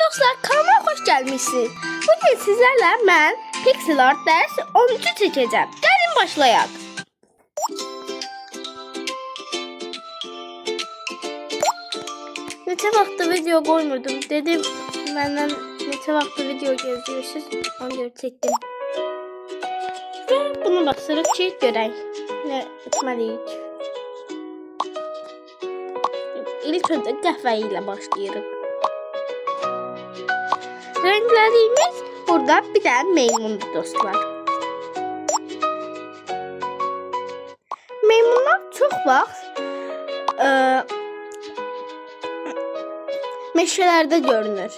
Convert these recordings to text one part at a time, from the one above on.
Dostlar, kanalıma hoş gelmişsiniz. Bugün sizlerle ben Pixel Art ders 13'ü çekeceğim. Gelin başlayalım. Neçə vaxtdır video koymurdum. Dedim benden neçə vaxtdır video geziyorsunuz. Onu görə çektim. Ve bunu basırıq ki görək. Ne etməliyik? İlk önce qəhvə ilə başlayırıq. Renklerimiz burada bir tane maymundu dostlar. Maymunlar çok vaxt meşelerde görünür.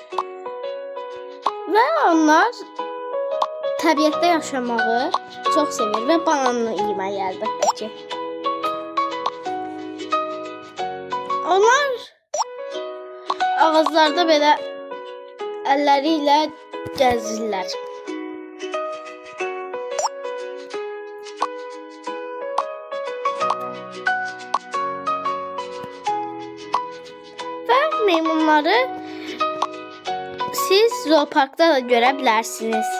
Ve onlar təbiətdə yaşamağı çok sevir ve bananını yeməyi əlbəttə ki. Onlar ağızlarda belə əlləriyle gəzirlər. Və meymunları siz zooparkda da görə bilərsiniz.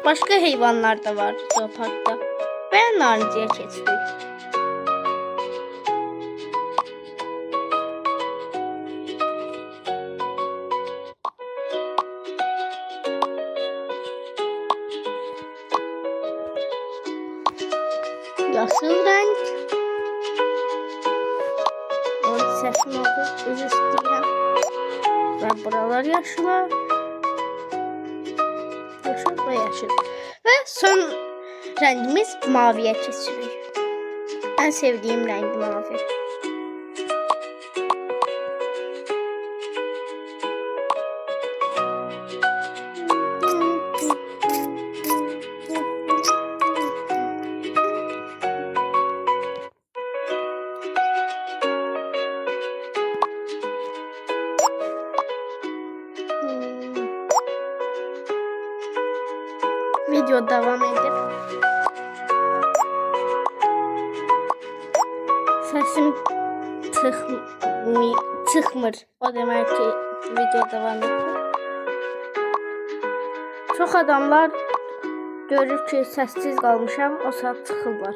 Başka heyvanlar da var zooparkda. Və narıncıya keçdik. Yaşıl renk. Onun sesim oldu. Üzü istəyirəm. Və buralar yaşıl. Yaşıl ve yaşıl. Ve son rengimiz maviye keçirik. En sevdiğim renk mavi. Video devam edip sesim çıkmır. O demek ki video devam ediyor. Çok adamlar görür ki sessiz kalmışam, o saat çıkırlar.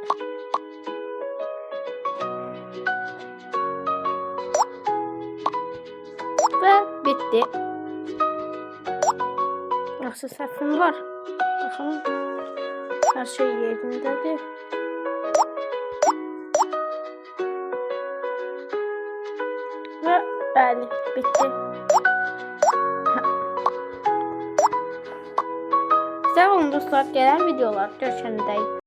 Ve bitti. Nasıl sesim var? Bakın, her şey yerindedir. Ve bəli, bitti. Sağ olun dostlar, gelen videolar görüşəndəyik.